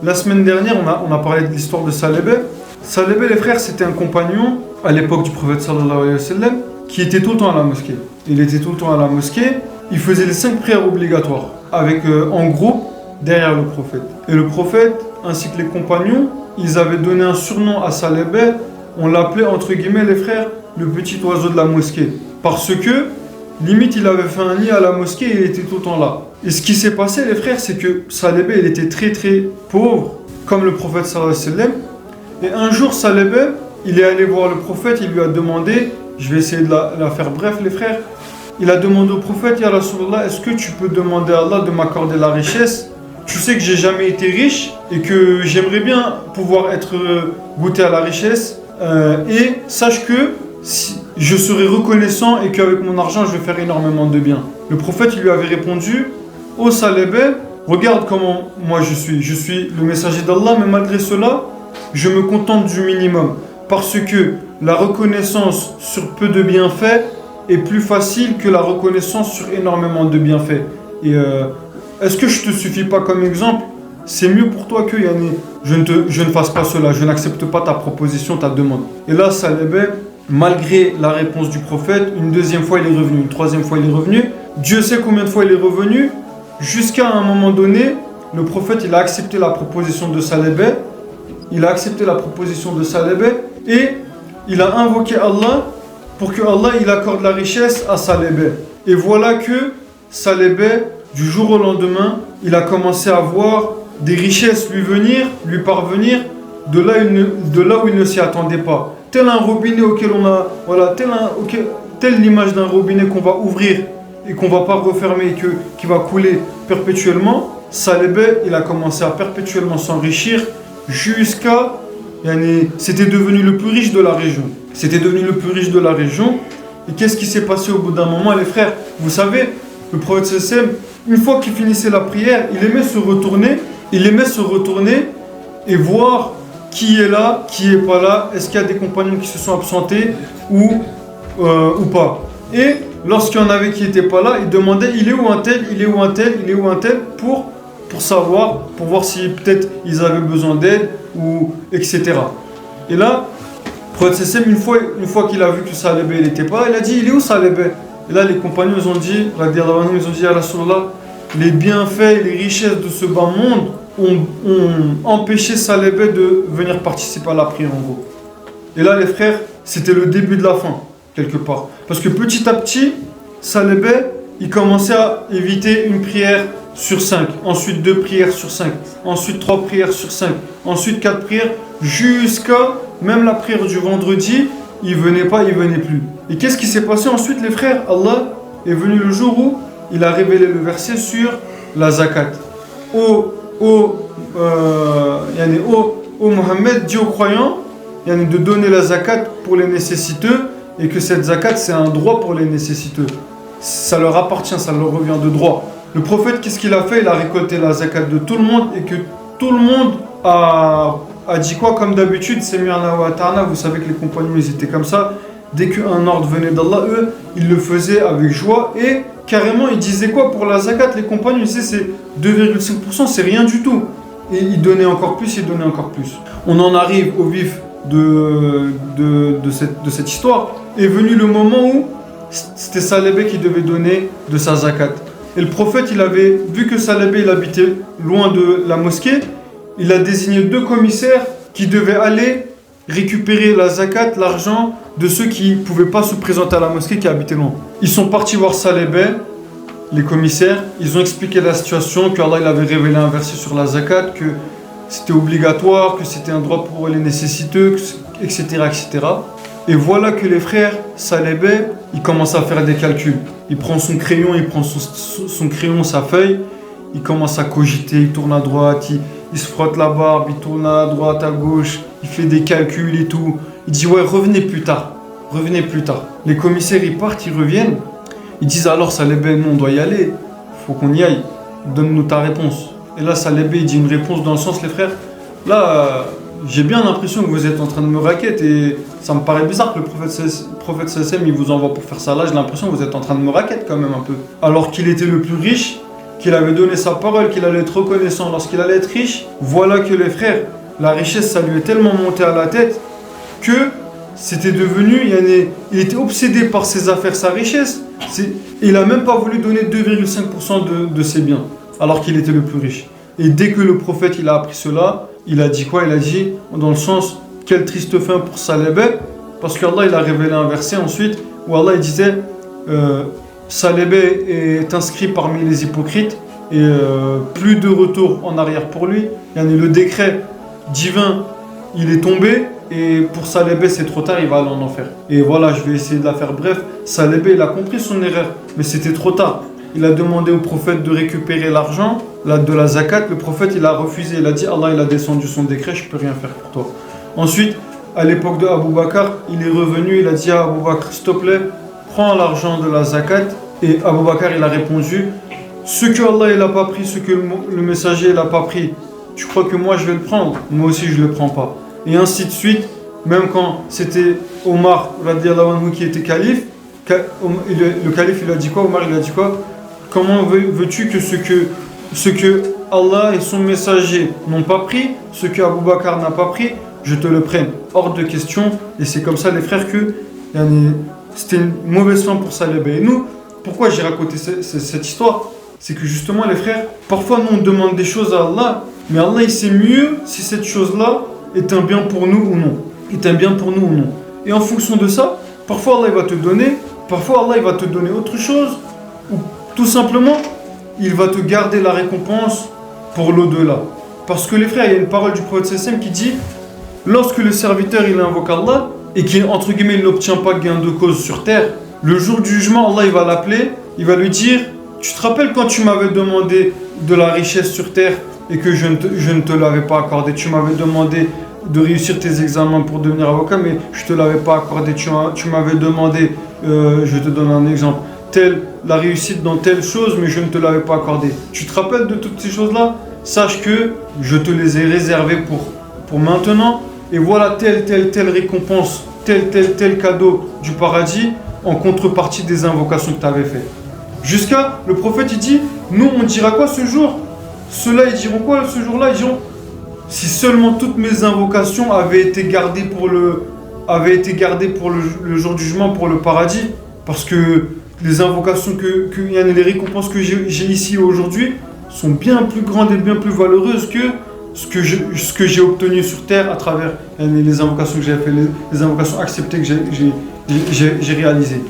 La semaine dernière, on a parlé de l'histoire de Salébé. Salébé, les frères, c'était un compagnon à l'époque du prophète sallallahu alayhi wa sallam qui était tout le temps à la mosquée. Il était tout le temps à la mosquée, il faisait les 5 prières obligatoires avec en groupe derrière le prophète. Et le prophète ainsi que les compagnons, ils avaient donné un surnom à Salébé, on l'appelait entre guillemets les frères le petit oiseau de la mosquée. Parce que limite il avait fait un nid à la mosquée et il était tout le temps là. Et ce qui s'est passé les frères, c'est que Salébé il était très très pauvre, comme le prophète sallallahu alayhi wa sallam. Et un jour Salébé, il est allé voir le prophète, il lui a demandé, je vais essayer de la faire bref les frères, il a demandé au prophète, Ya Rasulallah, est-ce que tu peux demander à Allah de m'accorder la richesse? Tu sais que j'ai jamais été riche et que j'aimerais bien pouvoir goûter à la richesse. Et sache que je serai reconnaissant et qu'avec mon argent, je vais faire énormément de bien. Le prophète lui avait répondu, ô Salébé, regarde comment moi je suis. Je suis le messager d'Allah, mais malgré cela, je me contente du minimum. Parce que la reconnaissance sur peu de bienfaits est plus facile que la reconnaissance sur énormément de bienfaits. Et est-ce que je te suffis pas comme exemple? C'est mieux pour toi que je ne fasse pas cela, je n'accepte pas ta proposition, ta demande. Et là, Salébé, malgré la réponse du prophète, une deuxième fois il est revenu, une troisième fois il est revenu. Dieu sait combien de fois il est revenu, jusqu'à un moment donné, le prophète il a accepté la proposition de Salébé. Il a accepté la proposition de Salébé et il a invoqué Allah pour que Allah il accorde la richesse à Salébé. Et voilà que Salébé, du jour au lendemain, il a commencé à voir des richesses lui parvenir de là où il ne s'y attendait pas. Tel un robinet auquel telle l'image d'un robinet qu'on va ouvrir et qu'on va pas refermer et qui va couler perpétuellement. Salébé, il a commencé à perpétuellement s'enrichir jusqu'à... C'était devenu le plus riche de la région. C'était devenu le plus riche de la région. Et qu'est-ce qui s'est passé au bout d'un moment, les frères? Vous savez, le prophète sallam, une fois qu'il finissait la prière, il aimait se retourner et voir qui est là, qui est pas là, est-ce qu'il y a des compagnons qui se sont absentés ou pas. Et lorsqu'il y en avait qui n'étaient pas là, il demandait il est où un tel, il est où un tel, il est où un tel pour savoir, pour voir si peut-être ils avaient besoin d'aide ou etc. Et là, le prophète sallam, une fois qu'il a vu que Salébé n'était pas là, il a dit il est où Salébé? Et là les compagnons ils ont dit Ya Rasulallah, les bienfaits et les richesses de ce bas monde ont empêché Salébé de venir participer à la prière en gros. Et là les frères, c'était le début de la fin quelque part. Parce que petit à petit, Salébé, il commençait à éviter une prière sur 5, ensuite 2 prières sur 5, ensuite 3 prières sur 5, ensuite 4 prières, jusqu'à même la prière du vendredi, il venait plus. Et qu'est-ce qui s'est passé ensuite les frères? Allah est venu le jour où il a révélé le verset sur la zakat. Ô Mohammed, dit aux croyants de donner la zakat pour les nécessiteux et que cette zakat c'est un droit pour les nécessiteux. Ça leur appartient, ça leur revient de droit. Le prophète, qu'est-ce qu'il a fait? Il a récolté la zakat de tout le monde et que tout le monde a dit quoi? Comme d'habitude, Sami'na wa ata'na, vous savez que les compagnons ils étaient comme ça. Dès qu'un ordre venait d'Allah, eux, ils le faisaient avec joie et carrément ils disaient quoi pour la zakat? Les compagnons, ils disaient c'est 2,5%, c'est rien du tout. Et ils donnaient encore plus, On en arrive au vif de cette histoire. Est venu le moment où c'était Salébé qui devait donner de sa zakat. Et le prophète, il avait vu que Salébé il habitait loin de la mosquée, il a désigné 2 commissaires qui devaient aller récupérer la zakat, l'argent de ceux qui ne pouvaient pas se présenter à la mosquée, qui habitaient loin. Ils sont partis voir Salébé, les commissaires, ils ont expliqué la situation, qu'Allah il avait révélé un verset sur la zakat, que c'était obligatoire, que c'était un droit pour les nécessiteux, etc., etc. Et voilà que les frères Salébé, il commence à faire des calculs. Il prend son crayon, sa feuille, il commence à cogiter, il tourne à droite, il se frotte la barbe, il tourne à droite, à gauche, il fait des calculs et tout. Il dit ouais, revenez plus tard. Les commissaires ils partent, ils reviennent, ils disent alors Salébé, nous on doit y aller, faut qu'on y aille, donne-nous ta réponse. Et là Salébé il dit une réponse dans le sens les frères, là j'ai bien l'impression que vous êtes en train de me raqueter et ça me paraît bizarre que le prophète sallam il vous envoie pour faire ça là, j'ai l'impression que vous êtes en train de me raqueter quand même un peu. Alors qu'il était le plus riche qu'il avait donné sa parole, qu'il allait être reconnaissant lorsqu'il allait être riche. Voilà que les frères, la richesse, ça lui est tellement monté à la tête que c'était devenu, il était obsédé par ses affaires, sa richesse. Il n'a même pas voulu donner 2,5% de ses biens, alors qu'il était le plus riche. Et dès que le prophète il a appris cela, il a dit quoi? Il a dit, dans le sens, quelle triste fin pour Salébé, parce qu'Allah il a révélé un verset ensuite, où Allah il disait, Salébé est inscrit parmi les hypocrites, et plus de retour en arrière pour lui. Le décret divin, il est tombé, et pour Salébé c'est trop tard, il va aller en enfer. Et voilà, je vais essayer de la faire bref. Salébé il a compris son erreur, mais c'était trop tard. Il a demandé au prophète de récupérer l'argent de la zakat. Le prophète il a refusé, il a dit Allah il a descendu son décret, je peux rien faire pour toi. Ensuite, à l'époque de Abu Bakr, il est revenu, il a dit à Abu Bakr, s'il te plaît, prends l'argent de la zakat. Et Abu Bakr il a répondu, ce que Allah il a pas pris, ce que le messager il a pas pris, tu crois que moi je vais le prendre? Moi aussi je le prends pas. Et ainsi de suite, même quand c'était Omar radiallahu anhu qui était calife, le calife il a dit quoi? Omar il a dit quoi? Comment veux-tu que ce que Allah et son messager n'ont pas pris, ce que Abu Bakr n'a pas pris, je te le prenne? Hors de question. Et c'est comme ça les frères que c'était une mauvaise fin pour Salébé. Et nous, pourquoi j'ai raconté cette histoire? C'est que justement les frères, parfois nous on demande des choses à Allah, mais Allah il sait mieux si cette chose-là est un bien pour nous ou non. Est un bien pour nous ou non. Et en fonction de ça, parfois Allah il va te donner, parfois Allah il va te donner autre chose, ou tout simplement, il va te garder la récompense pour l'au-delà. Parce que les frères, il y a une parole du prophète sallam qui dit, lorsque le serviteur il invoque Allah, et qu'il entre guillemets il n'obtient pas gain de cause sur terre, le jour du jugement, Allah il va l'appeler, il va lui dire, tu te rappelles quand tu m'avais demandé de la richesse sur terre et que je ne te l'avais pas accordé, tu m'avais demandé de réussir tes examens pour devenir avocat, mais je ne te l'avais pas accordé, tu m'avais demandé, je te donne un exemple, la réussite dans telle chose, mais je ne te l'avais pas accordé. Tu te rappelles de toutes ces choses-là? Sache que je te les ai réservées pour maintenant, et voilà telle récompense, tel cadeau du paradis en contrepartie des invocations que tu avais faites. Jusqu'à, le prophète il dit, nous on dira quoi ce jour? Ceux-là ils diront quoi ce jour-là? Ils diront, si seulement toutes mes invocations avaient été gardées pour le jour du jugement, pour le paradis, parce que les invocations les récompenses que j'ai ici aujourd'hui sont bien plus grandes et bien plus valeureuses que ce que j'ai obtenu sur terre à travers les invocations que j'ai fait, les invocations acceptées que j'ai réalisées.